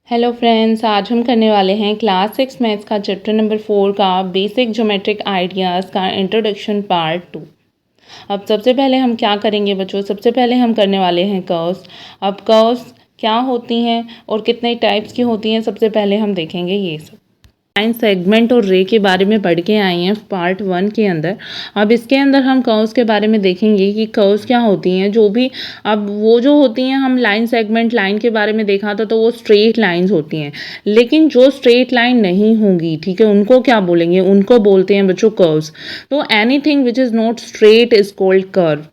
Hello friends, आज हम करने वाले हैं क्लास 6 मैथ्स का चैप्टर नंबर 4 का बेसिक ज्योमेट्रिक आइडियाज़ का इंट्रोडक्शन पार्ट 2। अब सबसे पहले हम क्या करेंगे बच्चों, सबसे पहले हम करने वाले हैं कर्व्स। अब कर्व्स क्या होती हैं और कितने टाइप्स की होती हैं, सबसे पहले हम देखेंगे ये सब। लाइन, सेगमेंट और रे के बारे में पढ़ के आए हैं पार्ट 1 के अंदर। अब इसके अंदर हम कर्व्स के बारे में देखेंगे कि कर्व्स क्या होती हैं। जो भी अब वो जो होती हैं, हम लाइन, सेगमेंट, लाइन के बारे में देखा था तो वो स्ट्रेट लाइंस होती हैं, लेकिन जो स्ट्रेट लाइन नहीं होंगी, ठीक है, उनको क्या बोलेंगे, उनको बोलते हैं बच्चों कर्व्स। तो anything which is not straight is called curve.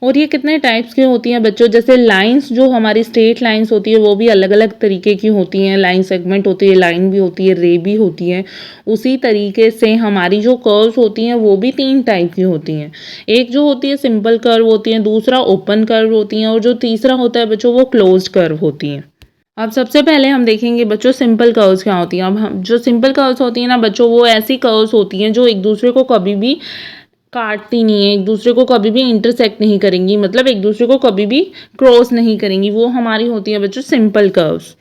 और ये कितने टाइप्स की होती हैं बच्चों, जैसे लाइंस, जो हमारी स्ट्रेट लाइंस होती है वो भी अलग अलग तरीके की होती हैं। लाइन सेगमेंट होती है, लाइन भी होती है, रे भी होती है। उसी तरीके से हमारी जो कर्व्स होती हैं वो भी 3 टाइप की होती हैं। एक जो होती है सिंपल कर्व होती है, दूसरा ओपन कर्व होती हैं, और जो तीसरा होता है बच्चों वो क्लोज्ड कर्व होती हैं। अब सबसे पहले हम देखेंगे बच्चों सिंपल कर्व्स क्या होती हैं। अब हम जो सिंपल कर्व्स होती हैं ना बच्चों, वो ऐसी कर्व्स होती हैं जो एक दूसरे को कभी भी काटती नहीं है, एक दूसरे को कभी भी इंटरसेक्ट नहीं करेंगी, मतलब एक दूसरे को कभी भी क्रॉस नहीं करेंगी, वो हमारी होती है बच्चों सिंपल कर्व्स।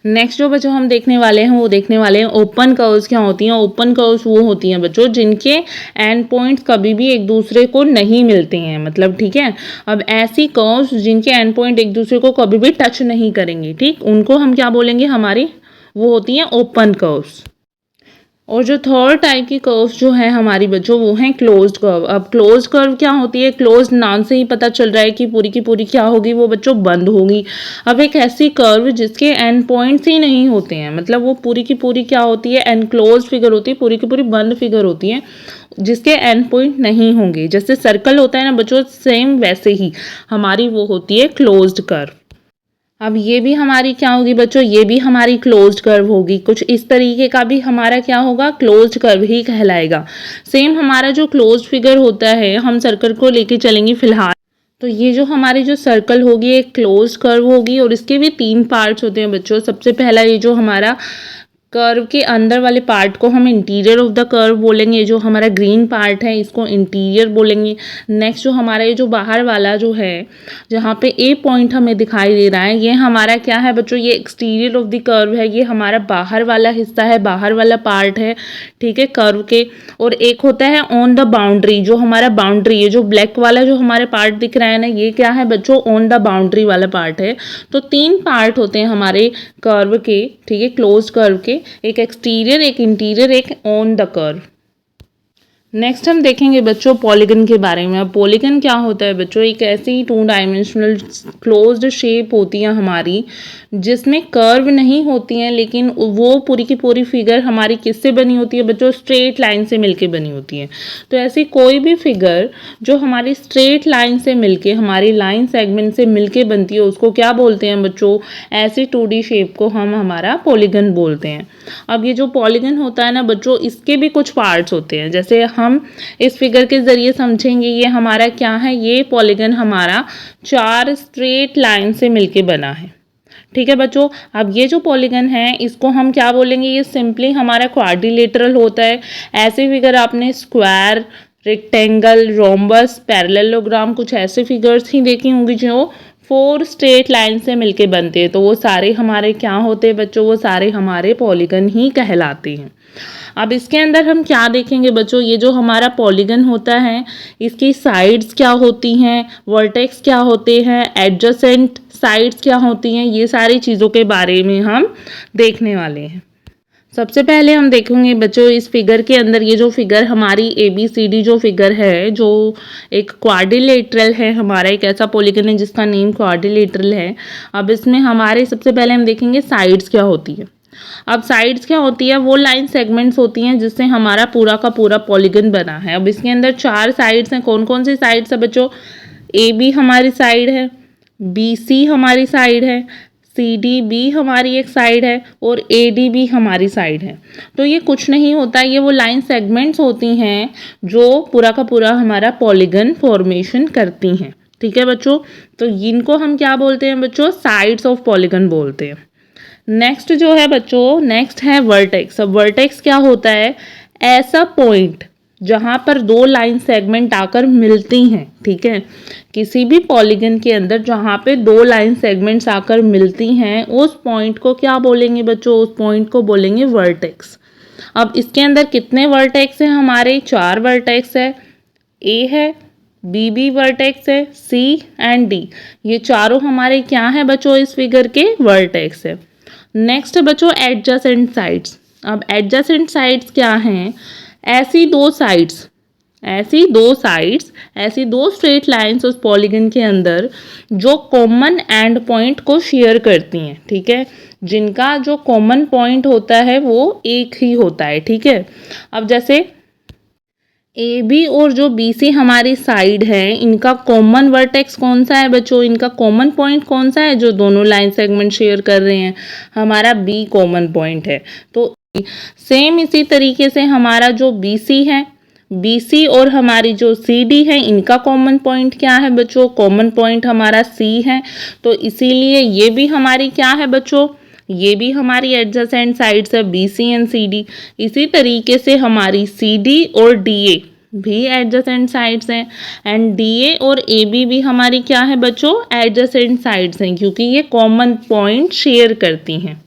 नेक्स्ट जो बच्चों हम देखने वाले हैं वो देखने वाले हैं ओपन कर्व्स क्या होती हैं। ओपन कर्व्स वो होती हैं बच्चों जिनके एंड पॉइंट्स कभी भी एक दूसरे को नहीं मिलते हैं, मतलब ठीक है। अब ऐसी कर्व्स जिनके एंड पॉइंट एक दूसरे को कभी भी टच नहीं करेंगे, ठीक, उनको हम क्या बोलेंगे, हमारी वो होती हैं ओपन कर्व्स। और जो थर्ड टाइप की कर्व्स जो है हमारी बच्चों, वो हैं क्लोज्ड कर्व। अब क्लोज्ड कर्व क्या होती है, क्लोज्ड नाम से ही पता चल रहा है कि पूरी की पूरी क्या होगी, वो बच्चों बंद होगी। अब एक ऐसी कर्व जिसके एंड पॉइंट्स ही नहीं होते हैं, मतलब वो पूरी की पूरी क्या होती है, एनक्लोज्ड फिगर होती है, पूरी की पूरी बंद फिगर होती है, जिसके एंड पॉइंट नहीं होंगे। जैसे सर्कल होता है ना बच्चों, सेम वैसे ही हमारी वो होती है क्लोज्ड कर्व। अब ये भी हमारी क्या होगी बच्चों, ये भी हमारी क्लोज्ड कर्व होगी। कुछ इस तरीके का भी हमारा क्या होगा, क्लोज्ड कर्व ही कहलाएगा। सेम हमारा जो क्लोज्ड फिगर होता है, हम सर्कल को लेके चलेंगे फिलहाल, तो ये जो हमारी जो सर्कल होगी एक क्लोज्ड कर्व होगी, और इसके भी 3 पार्ट्स होते हैं बच्चों। सबसे पहला ये जो हमारा कर्व के अंदर वाले पार्ट को हम इंटीरियर ऑफ द कर्व बोलेंगे, जो हमारा ग्रीन पार्ट है इसको इंटीरियर बोलेंगे। नेक्स्ट जो हमारा ये जो बाहर वाला जो है, जहाँ पे ए पॉइंट हमें दिखाई दे रहा है, ये हमारा क्या है बच्चों, ये एक्सटीरियर ऑफ द कर्व है, ये हमारा बाहर वाला हिस्सा है, बाहर वाला पार्ट है, ठीक है, कर्व के। और एक होता है ऑन द बाउंड्री, जो हमारा बाउंड्री है, जो ब्लैक वाला जो हमारे पार्ट दिख रहा है ना, ये क्या है बच्चों, ऑन द बाउंड्री वाला पार्ट है। तो 3 पार्ट होते हैं हमारे कर्व के, ठीक है, क्लोज्ड कर्व के, एक एक्सटीरियर, एक इंटीरियर, एक ऑन द कर्व। नेक्स्ट हम देखेंगे बच्चों पॉलीगन के बारे में। अब पॉलीगन क्या होता है बच्चों, एक ऐसी 2 डायमेंशनल क्लोज्ड शेप होती है हमारी, जिसमें कर्व नहीं होती हैं, लेकिन वो पूरी की पूरी फिगर हमारी किससे बनी होती है बच्चों, स्ट्रेट लाइन से मिलके बनी होती है। तो ऐसी कोई भी फिगर जो हमारी स्ट्रेट लाइन से मिलके, हमारी लाइन सेगमेंट से मिलके बनती है, उसको क्या बोलते हैं बच्चों, ऐसी 2D शेप को हम हमारा पॉलीगन बोलते हैं। अब ये जो पॉलीगन होता है ना बच्चों, इसके भी कुछ पार्ट्स होते हैं, जैसे हम इस फिगर के जरिए समझेंगे। ये हमारा क्या है, ये पॉलीगन हमारा 4 स्ट्रेट लाइन से मिलके बना है, ठीक है बच्चों। अब ये जो पॉलीगन है इसको हम क्या बोलेंगे, ये सिंपली हमारा क्वाड्रिलेटरल होता है। ऐसे फिगर आपने स्क्वायर, रेक्टेंगल, रोम्बस, पैरेललोग्राम, कुछ ऐसे फिगर्स ही देखी होंगी जो 4 स्ट्रेट लाइन से मिलके बनते हैं, तो वो सारे हमारे क्या होते हैं बच्चों, वो सारे हमारे पॉलीगन ही कहलाते हैं। अब इसके अंदर हम क्या देखेंगे बच्चों, ये जो हमारा पॉलीगन होता है इसकी साइड्स क्या होती हैं, वर्टेक्स क्या होते हैं, एडजेसेंट साइड्स क्या होती हैं, ये सारी चीज़ों के बारे में हम देखने वाले हैं। सबसे पहले हम देखेंगे बच्चों इस फिगर के अंदर, ये जो फिगर हमारी ABCD जो फिगर है, जो एक क्वाड्रिलेटरल है, हमारा एक ऐसा पॉलीगन है जिसका नेम क्वाड्रिलेटरल है। अब इसमें हमारे सबसे पहले हम देखेंगे साइड्स क्या होती है। अब साइड्स क्या होती है, वो लाइन सेगमेंट्स होती हैं जिससे हमारा पूरा का पूरा पॉलीगन बना है। अब इसके अंदर 4 साइड्स हैं। कौन कौन सी साइड्स है बच्चों, AB हमारी साइड है, BC हमारी साइड है, CDB हमारी एक साइड है, और ADB हमारी साइड है। तो ये कुछ नहीं होता, ये वो लाइन सेगमेंट्स होती हैं जो पूरा का पूरा हमारा पॉलीगन फॉर्मेशन करती हैं, ठीक है बच्चों। तो इनको हम क्या बोलते हैं बच्चों, साइड्स ऑफ पॉलीगन बोलते हैं। नेक्स्ट जो है बच्चों, नेक्स्ट है वर्टेक्स। अब वर्टेक्स क्या होता है, ऐसा पॉइंट जहाँ पर दो लाइन सेगमेंट आकर मिलती हैं, ठीक है, किसी भी पॉलीगन के अंदर जहाँ पे दो लाइन सेगमेंट्स आकर मिलती हैं उस पॉइंट को क्या बोलेंगे बच्चों? उस पॉइंट को बोलेंगे वर्टेक्स। अब इसके अंदर कितने वर्टेक्स हैं हमारे? 4 वर्टेक्स है, ए है, बी भी वर्टेक्स है, सी एंड डी, ये चारों हमारे क्या हैं बच्चों? इस फिगर के वर्टेक्स है। नेक्स्ट बच्चों एडजेसेंट साइड्स। अब एडजेसेंट साइड्स क्या हैं? ऐसी दो स्ट्रेट लाइंस उस पॉलीगन के अंदर जो कॉमन एंड पॉइंट को शेयर करती हैं, ठीक है, जिनका जो कॉमन पॉइंट होता है वो एक ही होता है, ठीक है। अब जैसे ए बी और जो बी सी हमारी साइड है, इनका कॉमन वर्टेक्स कौन सा है बच्चों? इनका कॉमन पॉइंट कौन सा है जो दोनों लाइन सेगमेंट शेयर कर रहे हैं? हमारा बी कॉमन पॉइंट है। तो सेम इसी तरीके से हमारा जो बी सी है, बी सी और हमारी जो सी डी है, इनका कॉमन पॉइंट क्या है बच्चों? कॉमन पॉइंट हमारा सी है। तो इसीलिए ये भी हमारी क्या है बच्चों? ये भी हमारी एडजेसेंट साइड्स है, B C and C D. इसी तरीके से हमारी सी डी और डी ए भी एडजेसेंट साइड्स हैं एंड डी ए और ए बी भी हमारी क्या है बच्चों? एडजेसेंट साइड्स हैं, क्योंकि ये कॉमन पॉइंट शेयर करती हैं।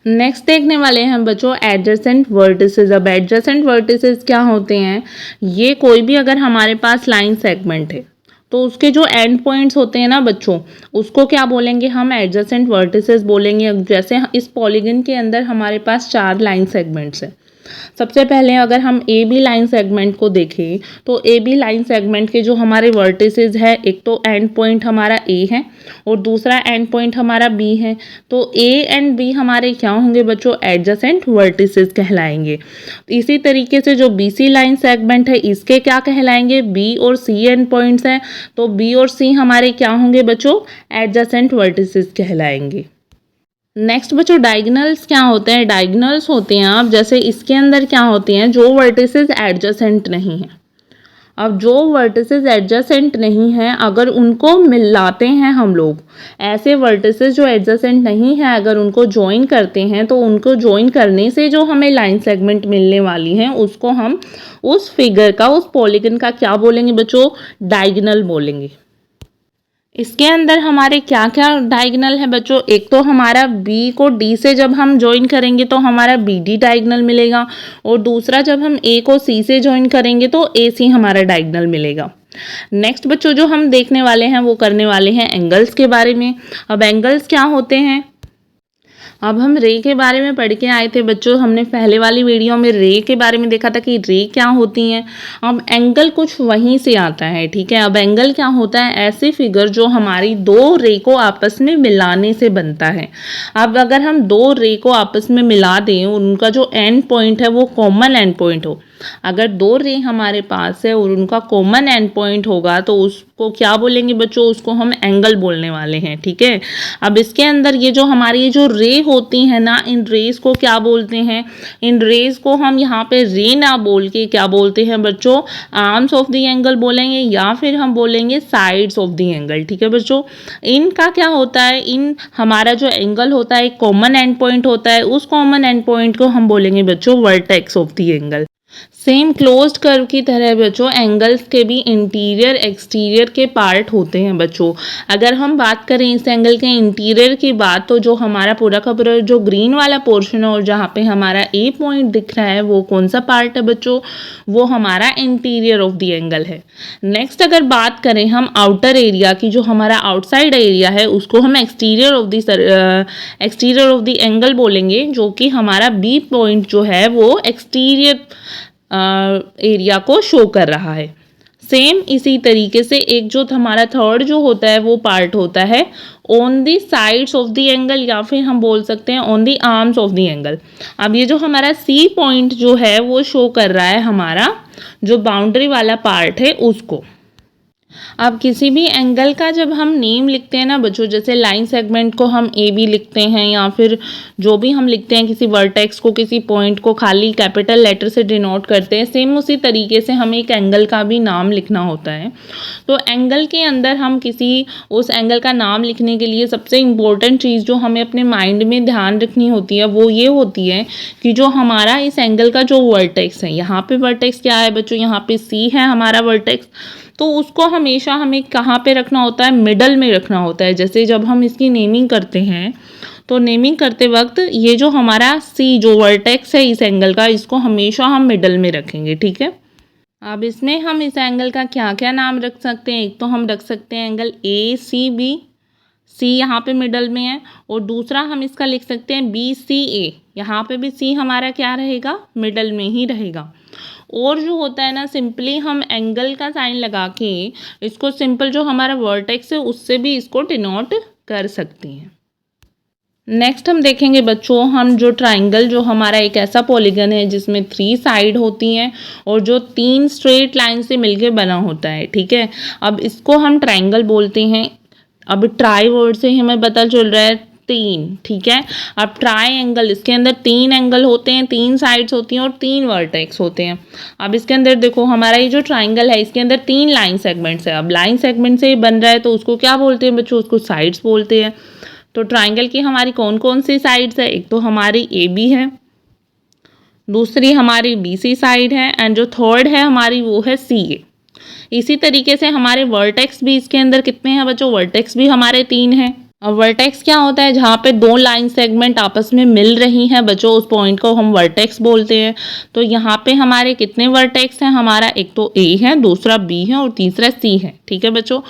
नेक्स्ट देखने वाले हैं बच्चों एडजेसेंट वर्टिसेस। अब एडजेसेंट वर्टिसेस क्या होते हैं? ये कोई भी अगर हमारे पास लाइन सेगमेंट है तो उसके जो एंड पॉइंट्स होते हैं ना बच्चों, उसको क्या बोलेंगे हम? एडजेसेंट वर्टिसेस बोलेंगे। जैसे इस पॉलीगन के अंदर हमारे पास 4 लाइन सेगमेंट्स हैं। सबसे पहले अगर हम ए बी लाइन सेगमेंट को देखें तो ए बी लाइन सेगमेंट के जो हमारे वर्टिसेस है, एक तो एंड पॉइंट हमारा ए है और दूसरा एंड पॉइंट हमारा बी है। तो ए एंड बी हमारे क्या होंगे बच्चों? एडजेसेंट वर्टिसेस कहलाएंगे। इसी तरीके से जो बी सी लाइन सेगमेंट है, इसके क्या कहलाएंगे? बी और सी एंड पॉइंट्स हैं, तो बी और सी हमारे क्या होंगे बच्चों? एडजेसेंट वर्टिसेस कहलाएंगे। नेक्स्ट बच्चों डायगोनल्स क्या होते हैं? डायगोनल्स होते हैं, अब जैसे इसके अंदर क्या होते हैं? जो वर्टिसेस एडजेसेंट नहीं है। अब जो वर्टिसेस एडजेसेंट नहीं है, अगर उनको मिलाते हैं हम लोग, ऐसे वर्टिसेस जो एडजेसेंट नहीं है अगर उनको ज्वाइन करते हैं, तो उनको ज्वाइन करने से जो हमें लाइन सेगमेंट मिलने वाली हैं, उसको हम उस फिगर का, उस पॉलीगन का क्या बोलेंगे बच्चों? डायगोनल बोलेंगे। इसके अंदर हमारे क्या क्या डायगोनल है बच्चों? एक तो हमारा B को D से जब हम ज्वाइन करेंगे तो हमारा BD डायगोनल मिलेगा, और दूसरा जब हम A को C से ज्वाइन करेंगे तो AC हमारा डायगोनल मिलेगा। नेक्स्ट बच्चों जो हम देखने वाले हैं वो करने वाले हैं एंगल्स के बारे में। अब एंगल्स क्या होते हैं? अब हम रे के बारे में पढ़ के आए थे बच्चों, हमने पहले वाली वीडियो में रे के बारे में देखा था कि रे क्या होती हैं। अब एंगल कुछ वहीं से आता है, ठीक है। अब एंगल क्या होता है? ऐसी फिगर जो हमारी दो रे को आपस में मिलाने से बनता है। अब अगर हम दो रे को आपस में मिला दें, उनका जो एंड पॉइंट है वो कॉमन एंड पॉइंट हो, अगर दो रे हमारे पास है और उनका कॉमन एंड पॉइंट होगा तो उसको क्या बोलेंगे बच्चों? उसको हम एंगल बोलने वाले हैं, ठीक है। अब इसके अंदर ये जो हमारी जो रे होती है ना, इन रेज को क्या बोलते हैं? इन रेज को हम यहाँ पे रे ना बोल के क्या बोलते हैं बच्चों? आर्म्स ऑफ द एंगल बोलेंगे, या फिर हम बोलेंगे साइड्स ऑफ द एंगल, ठीक है बच्चों। इनका क्या होता है? इन हमारा जो एंगल होता है एक कॉमन एंड पॉइंट होता है, उस कॉमन एंड पॉइंट को हम बोलेंगे बच्चों vertex of the angle. Same closed curve की तरह बच्चों एंगल्स के भी इंटीरियर एक्सटीरियर के पार्ट होते हैं बच्चों। अगर हम बात करें इस एंगल के इंटीरियर की बात, तो जो हमारा पूरा का पूरा जो ग्रीन वाला पोर्शन है और जहाँ पे हमारा ए पॉइंट दिख रहा है, वो कौन सा पार्ट है बच्चों? वो हमारा इंटीरियर ऑफ द एंगल है। नेक्स्ट अगर बात करें हम आउटर एरिया की, जो हमारा आउटसाइड एरिया है उसको हम एक्सटीरियर ऑफ द एंगल बोलेंगे, जो कि हमारा बी पॉइंट जो है वो एक्सटीरियर एरिया को शो कर रहा है। सेम इसी तरीके से एक जो हमारा थर्ड जो होता है वो पार्ट होता है on the sides of the angle, या फिर हम बोल सकते हैं on the arms of the angle. अब ये जो हमारा सी पॉइंट जो है वो शो कर रहा है हमारा जो बाउंड्री वाला पार्ट है उसको। अब किसी भी एंगल का जब हम नेम लिखते हैं ना बच्चों, जैसे लाइन सेगमेंट को हम ए बी लिखते हैं, या फिर जो भी हम लिखते हैं किसी वर्टेक्स को, किसी पॉइंट को खाली कैपिटल लेटर से डिनोट करते हैं, सेम उसी तरीके से हमें एक एंगल का भी नाम लिखना होता है। तो एंगल के अंदर हम किसी उस एंगल का नाम लिखने के लिए सबसे इम्पोर्टेंट चीज़ जो हमें अपने माइंड में ध्यान रखनी होती है वो ये होती है कि जो हमारा इस एंगल का जो वर्टेक्स है, यहाँ पे वर्टेक्स क्या है बच्चों, यहाँ पे सी है हमारा वर्टेक्स, तो उसको हमेशा हमें कहाँ पे रखना होता है, मिडल में रखना होता है। जैसे जब हम इसकी नेमिंग करते हैं तो नेमिंग करते वक्त ये जो हमारा सी जो वर्टेक्स है इस एंगल का, इसको हमेशा हम मिडल में रखेंगे, ठीक है। अब इसमें हम इस एंगल का क्या क्या नाम रख सकते हैं, एक तो हम रख सकते हैं एंगल ए सी बी, सी यहाँ पे मिडल में है, और दूसरा हम इसका लिख सकते हैं बी सी ए, यहाँ पे भी सी हमारा क्या रहेगा, मिडल में ही रहेगा। और जो होता है ना, सिंपली हम एंगल का साइन लगा के इसको सिंपल जो हमारा वर्टेक्स है उससे भी इसको डिनोट कर सकते हैं। नेक्स्ट हम देखेंगे बच्चों, हम जो ट्राइंगल जो हमारा एक ऐसा पॉलीगन है जिसमें 3 साइड होती हैं और जो 3 स्ट्रेट लाइन से मिलके बना होता है, ठीक है। अब इसको हम ट्राइंगल बोलते हैं। अब ट्राई वर्ड से हमें पता चल रहा है 3, ठीक है। अब ट्राई एंगल, इसके अंदर 3 एंगल होते हैं, 3 साइड्स होती हैं और 3 वर्टेक्स होते हैं। अब इसके अंदर देखो हमारा ये जो ट्राइंगल है इसके अंदर 3 लाइन सेगमेंट्स है। अब लाइन सेगमेंट से बन रहा है तो उसको क्या बोलते हैं बच्चों, उसको साइड्स बोलते हैं। तो ट्राइंगल की हमारी कौन कौन सी साइड्स है, एक तो हमारी ए बी है, दूसरी हमारी बी सी साइड है, एंड जो थर्ड है हमारी वो है सी ए। इसी तरीके से हमारे वर्टेक्स भी इसके अंदर कितने हैं बच्चों, वर्टेक्स भी हमारे 3 हैं। अब वर्टेक्स क्या होता है, जहाँ पे 2 लाइन सेगमेंट आपस में मिल रही हैं बच्चों, उस पॉइंट को हम वर्टेक्स बोलते हैं। तो यहाँ पे हमारे कितने वर्टेक्स हैं, हमारा एक तो ए है, दूसरा बी है और तीसरा सी है, ठीक है बच्चों।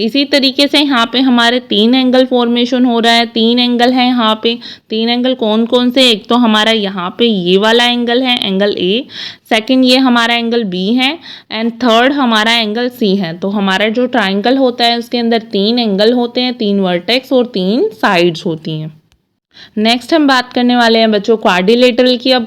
इसी तरीके से यहाँ पे हमारे 3 एंगल फॉर्मेशन हो रहा है, 3 एंगल है यहाँ पे। 3 एंगल कौन कौन से, एक तो हमारा यहाँ पे ये वाला एंगल है, एंगल ए, सेकंड ये हमारा एंगल बी है, एंड थर्ड हमारा एंगल सी है। तो हमारा जो ट्राइंगल होता है उसके अंदर 3 एंगल होते हैं, 3 वर्टेक्स और 3 साइड्स होती हैं। नेक्स्ट हम बात करने वाले हैं बच्चों क्वाड्रिलेटरल की। अब